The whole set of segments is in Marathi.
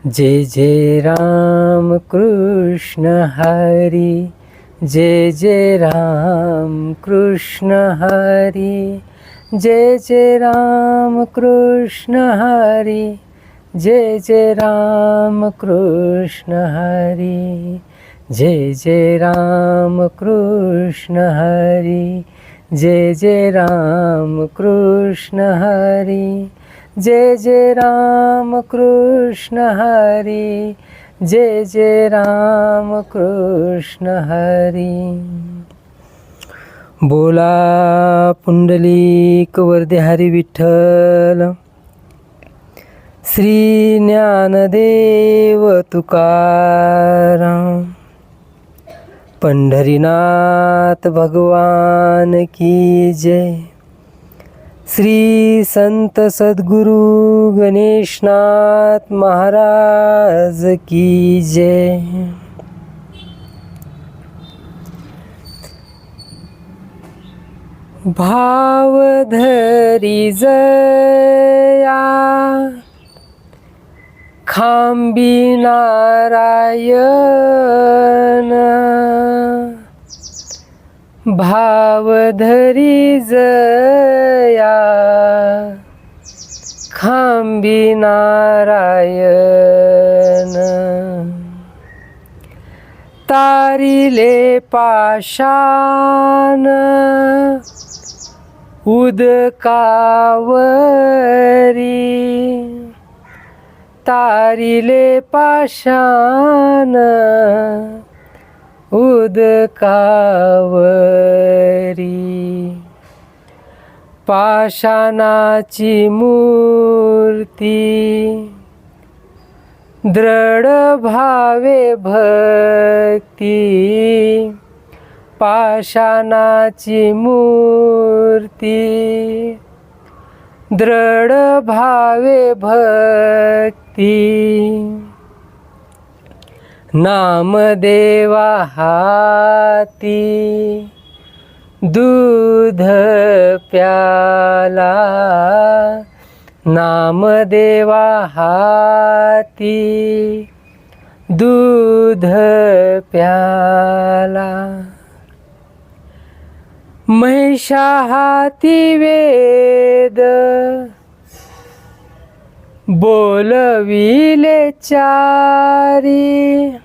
जय जय राम कृष्ण हरी, जय जय राम कृष्ण हरी, जय जय राम कृष्ण हरी, जय जय राम कृष्ण हरी, जय जय राम कृष्ण हरी, जय जय राम कृष्ण हरी, जय जय राम कृष्ण हरी, जय जय राम कृष्ण हरी. बोला पुंडलिक वरदे हरी विठ्ठल. श्री ज्ञानदेव तुकाराम. पंढरीनाथ भगवान की जय. श्री संत सद्गुरु गणेशनाथ महाराज की जय. भाव धरी जया खांबी नारायण, भाव धरी जया खांबी नारायण, तारिले पाषाण उदकावरी, तारिले पाषाण उदकावरी, पाषाणाची मूर्ती दृढ भावे भक्ती, पाषाणाची मूर्ती दृढ भावे भक्ती, नामदेवा हाती दूध प्याला, नामदेवा हाती दूध प्याला, महिषा हाती वेद बोलविले चारी,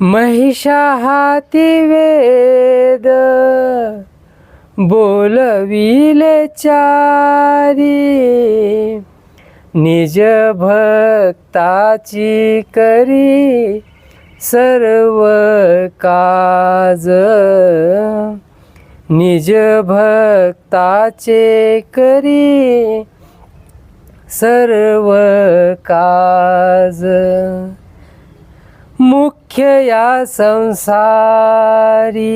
महिषा हाती वेद बोलविले चारी, निज भक्ताची करी सर्व काज, निज भक्ताचे करी सर्व काज, मुख्य या संसारी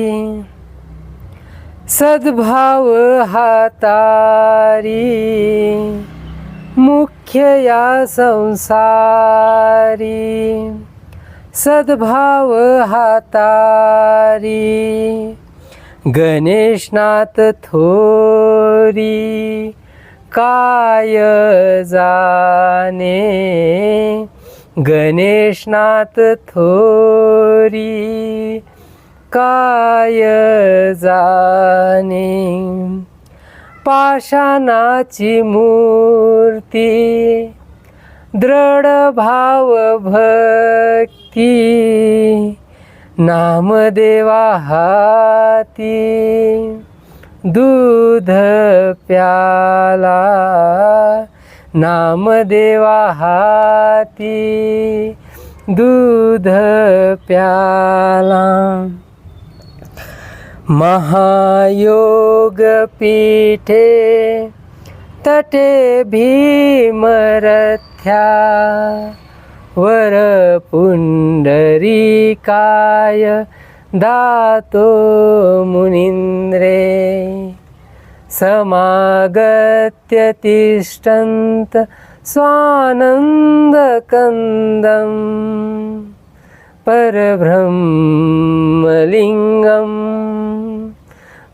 सद्भाव हातारी, मुख्य या संसारी सद्भाव हातारी, गणेशनाथ थोरी काय जाने, गणेशनाथ थोरी काय जाने, पाषाणाची मूर्ती दृढ भाव भक्ती, नामदेवा हाती दूध प्याला, नामदेवा हाती दूध प्याला, महायोग पीठे तटे भीमरथ्या, वर पुंडरीकाय दातो मुनींद्रे, समागत्य तिष्ठन्त स्वानन्दकन्दं, परब्रह्मलिङ्गं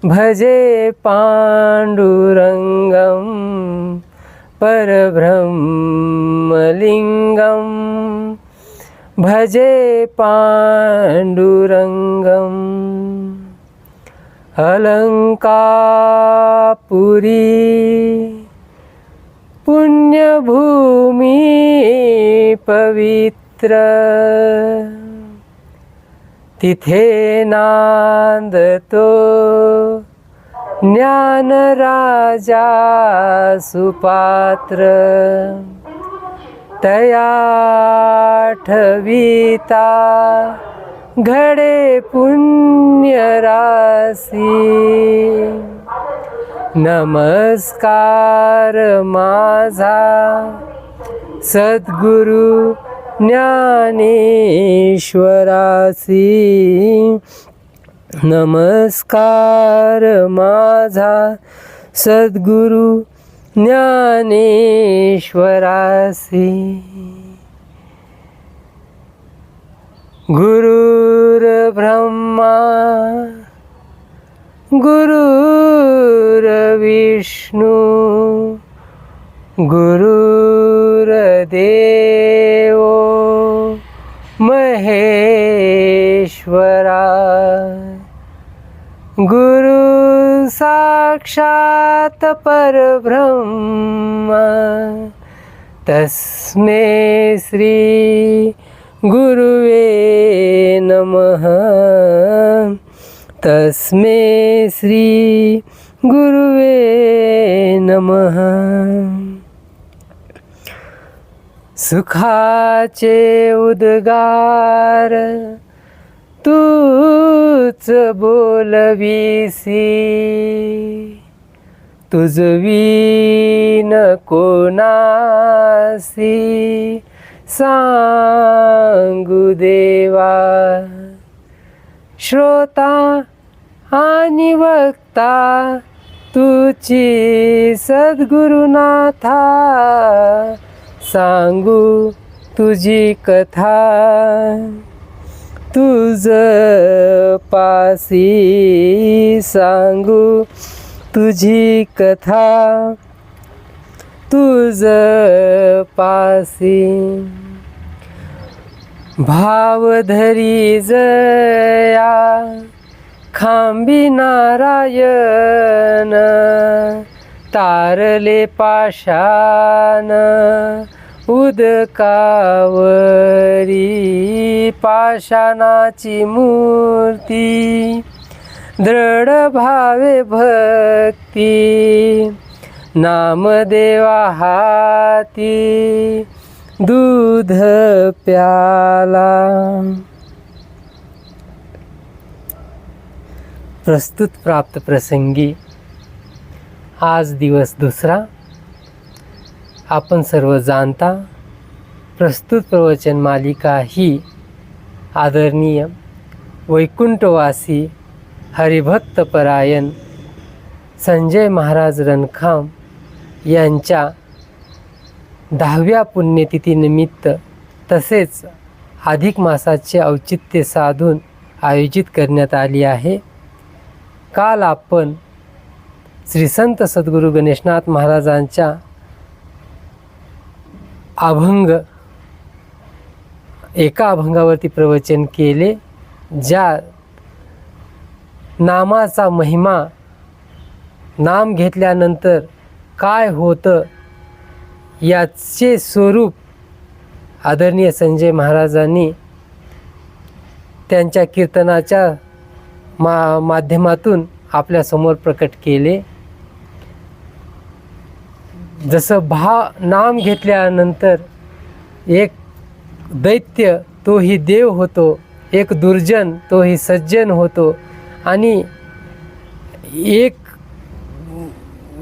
भजे पाण्डुरङ्गं, परब्रह्म प्रेमलिङ्गं भजे पाण्डुरङ्गम् अलंकापुरी पुण्यभूमी पवित्र तिथे नांदतो ज्ञानराजा सुपात्र तया ठविता घडे पुण्यराशी नमस्कार माझा सद्गुरु ज्ञानेश्वरासी नमस्कार माझा सद्गुरु ज्ञानेश्वरासी गुरुर्ब्रह्मा गुरुर्विष्णू गुरुर्देव महेश्वरा गुरु साक्षात परब्रह्म तस्मै श्री गुरुवे नमः तस्मै श्री गुरुवे नमः सुखाचे उद्गार तूच बोलवीसी तुझवीन कोणासी सांगू देवा श्रोता आणि वक्ता तुची सद्गुरुनाथा सांगू तुझी कथा तुझ पासी सांगू तुझी कथा तुझ पासी भावधरी जया खांबी नारायण तारले पाषाण उदकावरी पाषाणाची मूर्ती दृढ भावे भक्ती नामदेवा हाती दूध प्याला प्रस्तुत प्राप्त प्रसंगी आज दिवस दुसरा आपण सर्व जाणता प्रस्तुत प्रवचन मालिका ही आदरणीय वैकुंठवासी हरिभक्तपरायण संजय महाराज रणखाम यांच्या 10व्या पुण्यतिथीनिमित्त तसेच अधिक मासाचे औचित्य साधून आयोजित करण्यात आली आहे. काल आपण श्री संत सद्गुरू गणेशनाथ महाराजांच्या अभंग एका अभंगावरती प्रवचन केले, ज्या नामाचा महिमा नाम घेतल्यानंतर काय होतं याचे स्वरूप आदरणीय संजय महाराजांनी त्यांच्या कीर्तनाच्या माध्यमातून आपल्यासमोर प्रकट केले. जसं नाम घेतल्यानंतर एक दैत्य तोही देव होतो, एक दुर्जन तोही सज्जन होतो, आणि एक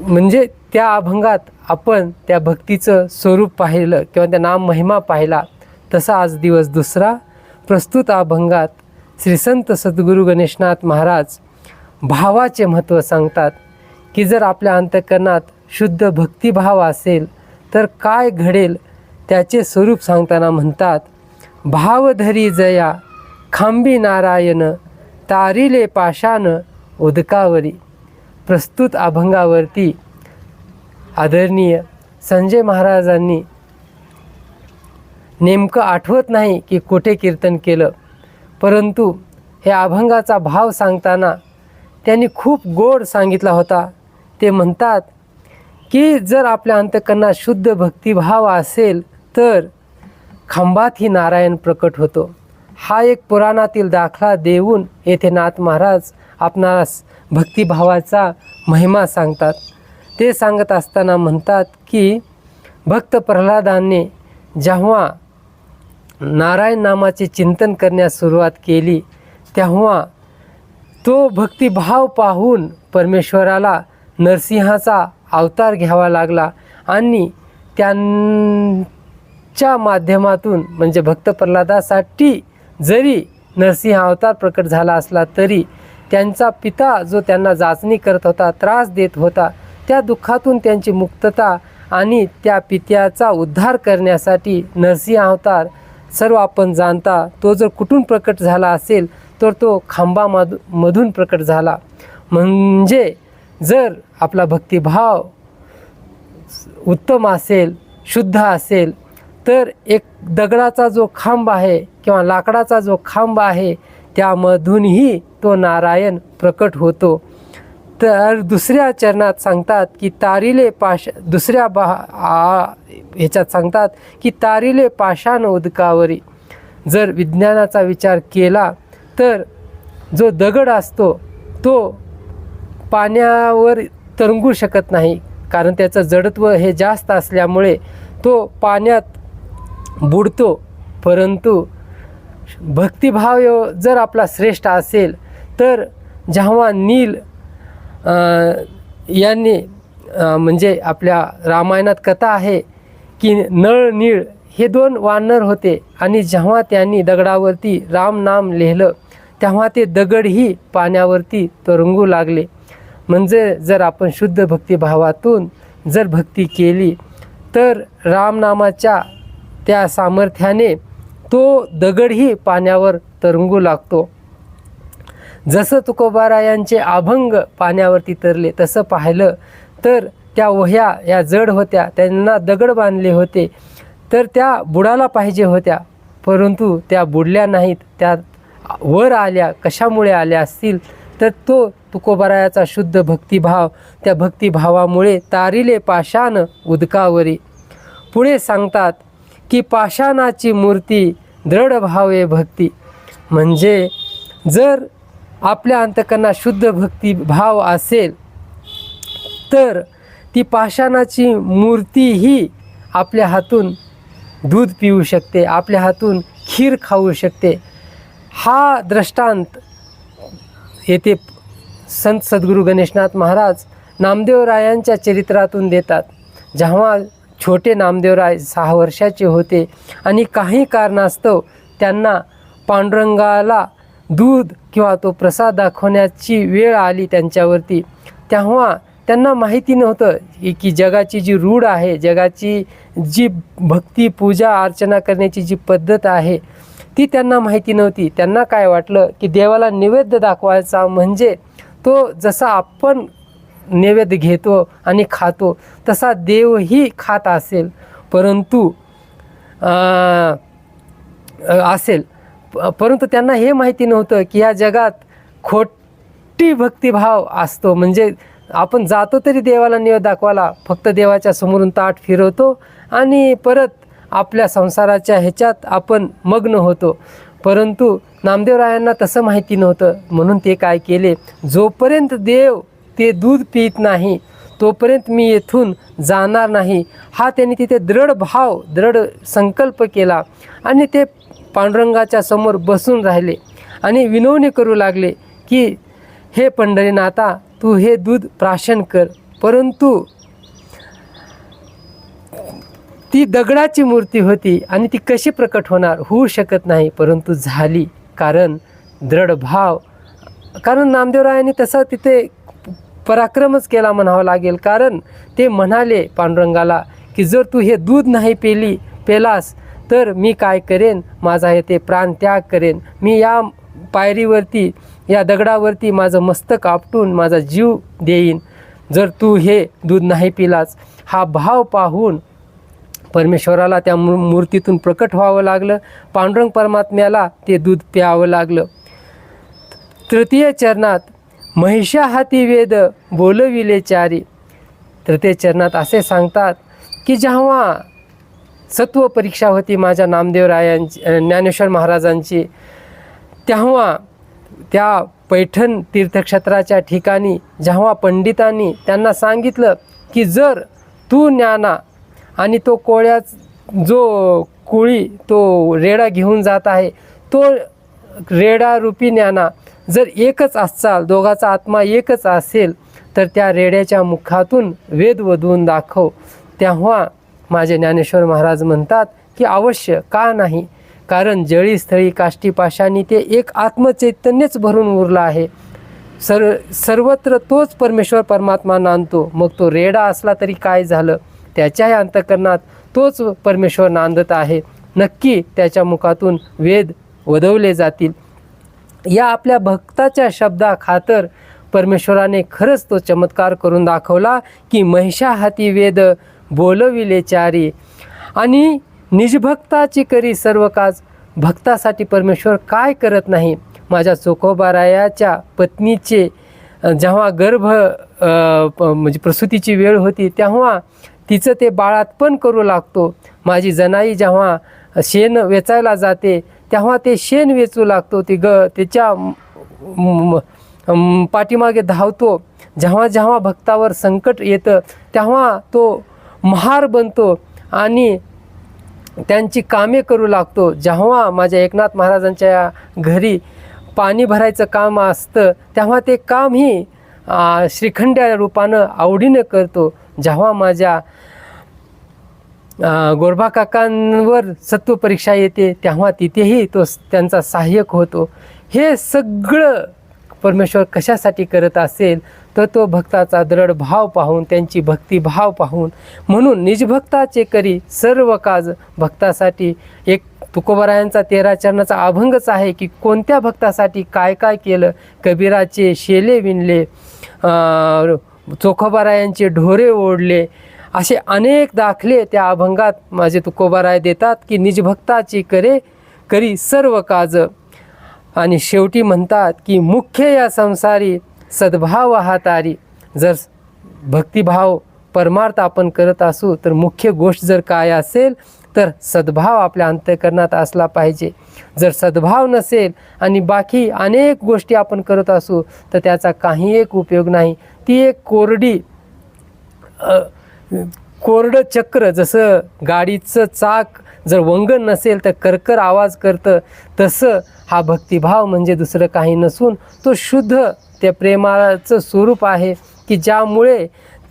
म्हणजे त्या अभंगात आपण त्या भक्तीचं स्वरूप पाहिलं किंवा त्या नाम महिमा पाहिला. तसा आज दिवस दुसरा प्रस्तुत अभंगात श्री संत सद्गुरू गणेशनाथ महाराज भावाचे महत्त्व सांगतात की जर आपल्या अंतःकरणात शुद्ध भक्तिभाव असेल तर काय घडेल त्याचे स्वरूप सांगताना म्हणतात, भावधरी जया खांबी नारायण तारिले पाषाण उदकावरी. प्रस्तुत अभंगावरती आदरणीय संजय महाराजांनी नेमकं आठवत नाही की कुठे कीर्तन केलं, परंतु हे अभंगाचा भाव सांगताना त्यांनी खूप गोड सांगितला होता. ते म्हणतात की जर आपल्या अंतःकरणात शुद्ध भक्तिभाव असेल तर खांबातही नारायण प्रकट होतो. हा एक पुराणातील दाखला देऊन येथे नाथ महाराज आपणास भक्तिभावाचा महिमा सांगतात. ते सांगत असताना म्हणतात की भक्त प्रल्हादाने जेव्हा नारायण नामाचे चिंतन करण्यास सुरुवात केली तेव्हा तो भक्तिभाव पाहून परमेश्वराला नरसिंहाचा अवतार घ्यावा लागला आणि त्यांच्या माध्यमातून म्हणजे भक्त प्रल्हादासाठी जरी नरसिंह अवतार प्रकट झाला असला तरी त्यांचा पिता जो त्यांना जाचणी करत होता, त्रास देत होता, त्या दुःखातून त्यांची मुक्तता आणि त्या पित्याचा उद्धार करण्यासाठी नरसिंह अवतार सर्व आपण जाणता तो जर कुठून प्रकट झाला असेल तर तो खांबामधून प्रकट झाला. म्हणजे जर आपला भक्तिभाव उत्तम असेल, शुद्ध असेल तर एक दगडाचा जो खांब आहे किंवा लाकडाचा जो खांब आहे त्यामधूनही तो नारायण प्रकट होतो. तर दुसऱ्या चरणात सांगतात की तारिले ह्याच्यात सांगतात की तारिले पाषाण उदकावरी. जर विज्ञानाचा विचार केला तर जो दगड असतो तो पाण्यावर तरंगू शकत नाही, कारण त्याचं जडत्व हे जास्त असल्यामुळे तो पाण्यात बुडतो. परंतु भक्तिभाव जर आपला श्रेष्ठ असेल तर जेव्हा नील यांनी म्हणजे आपल्या रामायणात कथा आहे की नळ नीळ हे 2 वानर होते आणि जेव्हा त्यांनी दगडावरती राम नाम लिहिलं तेव्हा ते दगडही पाण्यावरती तरंगू लागले. म्हणजे जर आपण शुद्ध भक्तिभावातून जर भक्ती केली तर रामनामाच्या त्या सामर्थ्याने तो दगडही पाण्यावर तरंगू लागतो. जसं तुकोबारायांचे अभंग पाण्यावरती तरले तसं पाहिलं तर त्या वह्या या जड होत्या, त्यांना दगड बांधले होते तर त्या बुडाला पाहिजे होत्या, परंतु त्या बुडल्या नाहीत, त्या वर आल्या. कशामुळे आल्या असतील तर तो तुकोबारायाचा शुद्ध भक्तिभाव, त्या भक्तिभावामुळे तारिले पाषाण उदकावरी. पुढे सांगतात की पाषाणाची मूर्ती दृढ भावे भक्ती. म्हणजे जर आपल्या अंतःकरणात शुद्ध भक्तिभाव असेल तर ती पाषाणाची मूर्तीही आपल्या हातून दूध पिऊ शकते, आपल्या हातून खीर खाऊ शकते. हा दृष्टांत येथे संत सद्गुरू गणेशनाथ महाराज नामदेवरायांच्या चरित्रातून देतात. जेव्हा छोटे नामदेवराय 6 वर्षाचे होते आणि काही कारणास्तव त्यांना पांडुरंगाला दूध किंवा तो प्रसाद दाखवण्याची वेळ आली त्यांच्यावरती, तेव्हा त्यांना माहिती नव्हतं की जगाची जी रूढ आहे, जगाची जी भक्ती पूजा अर्चना करण्याची जी पद्धत आहे ती त्यांना माहिती नव्हती. त्यांना काय वाटलं की देवाला नैवेद्य दाखवायचा म्हणजे तो जसा आपण नैवेद्य घेतो आणि खातो तसा देवही खात असेल, परंतु परंतु त्यांना हे माहिती नव्हतं की या जगात खोटी भक्तिभाव असतो. म्हणजे आपण जातो तरी देवाला नैवेद्य दाखवायला, फक्त देवाच्या समोरून ताट फिरवतो आणि परत आपल्या संसाराच्या ह्याच्यात आपण मग्न होतो. परंतु नामदेवरायांना तसं माहिती नव्हतं, म्हणून ते काय केले, जोपर्यंत देव ते दूध पित नाही तोपर्यंत मी येथून जाणार नाही, हा त्यांनी तिथे दृढ भाव, दृढ संकल्प केला आणि ते पांडुरंगाच्या समोर बसून राहिले आणि विनवणी करू लागले की हे पंढरीनाथा, तू हे दूध प्राशन कर. परंतु ती दगडाची मूर्ती होती आणि ती कशी प्रकट होणार, होऊ शकत नाही, परंतु झाली. कारण दृढ भाव, कारण नामदेवरायांनी तसं तिथे पराक्रमच केला म्हणावं लागेल. कारण ते म्हणाले पांडुरंगाला की जर तू हे दूध नाही पेलास तर मी काय करेन, माझा येथे प्राणत्याग करेन, मी या पायरीवरती, या दगडावरती माझं मस्तक आपटून माझा जीव देईन जर तू हे दूध नाही पिलास. हा भाव पाहून परमेश्वराला त्या मूर्तीतून प्रकट व्हावं लागलं. पांडुरंग परमात्म्याला ते दूध प्यावं लागलं. तृतीय चरणात महिषा हाती वेद बोलविले चारी. तृतीय चरणात असे सांगतात की जेव्हा सत्व परीक्षा होती माझ्या नामदेवरायांची, ज्ञानेश्वर महाराजांची, तेव्हा त्या पैठण तीर्थक्षेत्राच्या ठिकाणी जेव्हा पंडितांनी त्यांना सांगितलं की जर तू ज्ञाना आणि तो जो कोळी तो रेडा घेऊन जात आहे, तो रेडा रूपी ज्ञाना जर एकच असाल, दोघाचा आत्मा एकच असेल, तर त्या रेड्याच्या मुखातून वेद वधवून दाखव. तेव्हा माझे ज्ञानेश्वर महाराज म्हणतात की अवश्य, का नाही, कारण जळी स्थळी काष्टी पाशांनी ते एक आत्मचैतन्यच भरून उरलं आहे. सर्वत्र तोच परमेश्वर परमात्मा नांदतो. मग तो रेडा असला तरी काय झालं, त्याच्याही अंतःकरणात तोच परमेश्वर नांदत आहे. नक्की त्याच्या मुखातून वेद वधवले जातील. या आपल्या भक्ताच्या शब्दाखातर परमेश्वराने खरंच तो चमत्कार करून दाखवला की महिषा हाती वेद बोलविले चारी. आणि निजभक्ताची करी सर्व काज. भक्तासाठी परमेश्वर काय करत नाही. माझ्या चोखोबारायाच्या पत्नीचे जेव्हा म्हणजे प्रसूतीची वेळ होती, तेव्हा तिचं ते बाळातपण करू लागतो. माझी जनाई जेव्हा शेण वेचायला जाते, तेव्हा ते शेण वेचू लागतो. त्याच्या पाठीमागे धावतो. जेव्हा जेव्हा भक्तावर संकट येतं, तेव्हा तो महार बनतो आणि त्यांची कामे करू लागतो. जेव्हा माझ्या एकनाथ महाराजांच्या घरी पाणी भरायचं काम असतं, तेव्हा ते कामही श्रीखंड्या रूपानं आवडीनं करतो. जेव्हा माझ्या गोरबा काकांवर सत्व परीक्षा येते, तेव्हा तिथेही तो त्यांचा सहाय्यक होतो. हे सगळं परमेश्वर कशासाठी करत असेल, तर तो भक्ताचा दृढ भाव पाहून, त्यांची भक्तिभाव पाहून. म्हणून निजभक्ताचे करी सर्व काज. भक्तासाठी एक तुकोबारायांचा 13 चरणाचा अभंगच आहे की कोणत्या भक्तासाठी काय काय केलं. कबीराचे शेले विणले, चोखोबारायांचे ढोरे ओढले, असे अनेक दाखले त्या अभंगात माझे तुकोबाराय देतात की निजभक्ताची करी सर्व काज. आणि शेवटी म्हणतात की मुख्य या संसारी सद्भाव हातारी. जर भक्तिभाव परमार्थ आपण करत असू, तर मुख्य गोष्ट जर काय असेल, तर सद्भाव आपल्या अंतःकरणात असला पाहिजे. जर सद्भाव नसेल आणि बाकी अनेक गोष्टी आपण करत असू, तर त्याचा काही एक उपयोग नाही. ती एक कोरडं चक्र, जसं गाडीचं चाक जर वंगण नसेल तर करकर आवाज करतं, तसं हा भक्तिभाव म्हणजे दुसरं काही नसून तो शुद्ध त्या प्रेमाचं स्वरूप आहे की ज्यामुळे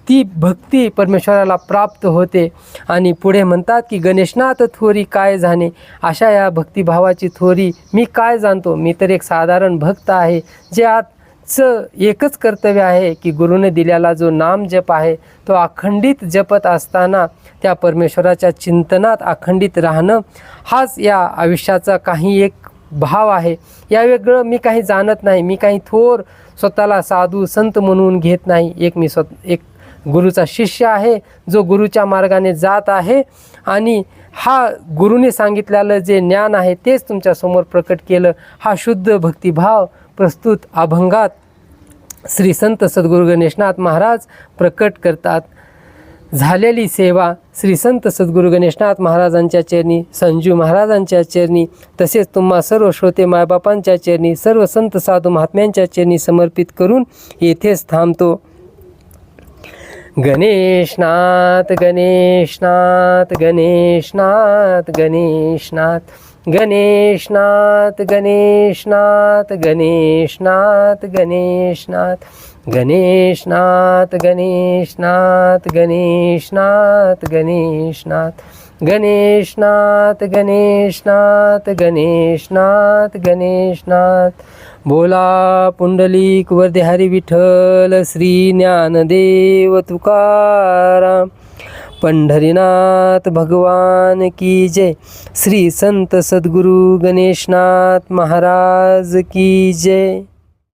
ती भक्ती परमेश्वराला प्राप्त होते. आणि पुढे म्हणतात की गणेशनाथ थोरी काय जाणे. अशा या भक्तिभावाची थोरी मी काय जाणतो. मी तर एक साधारण भक्त आहे, जे आजचं एकच कर्तव्य आहे की गुरुने दिलेला जो नाम जप आहे, तो अखंडित जपत असताना त्या परमेश्वराच्या चिंतनात अखंडित राहणं, हाच या आयुष्याचा काही एक भाव आहे. या वेगळं मी काही जाणत नाही. मी काही थोर स्वतःला साधू संत म्हणून घेत नाही. एक गुरुचा शिष्य आहे, जो गुरुच्या मार्गाने जात आहे. आणि हा गुरुने सांगितलेलं जे ज्ञान आहे तेच तुमच्यासमोर प्रकट केलं. हा शुद्ध भक्तिभाव प्रस्तुत अभंगात श्री संत सद्गुरू गणेशनाथ महाराज प्रकट करतात. झालेली सेवा श्री संत सद्गुरू गणेशनाथ महाराजांच्या चरणी, संजू महाराजांच्या चरणी, तसेच तुम्हा सर्व श्रोते मायबापांच्या चरणी, सर्व संत साधू महात्म्यांच्या चरणी समर्पित करून येथेच थांबतो. गणेशनाथ गणेशनाथ गणेशनाथ गणेशनाथ गणेशनाथ गणेशनाथ गणेशनाथ गणेशनाथ गणेशनाथ गणेशनाथ गणेशनाथ गणेशनाथ गणेशनाथ गणेशनाथ गणेशनाथ गणेशनाथ. बोला पुंडलिक वरदे हरी विठ्ठल श्री ज्ञानदेव तुकाराम. पंढरीनाथ भगवान की जय. श्री संत सद्गुरू गणेशनाथ महाराज की जय.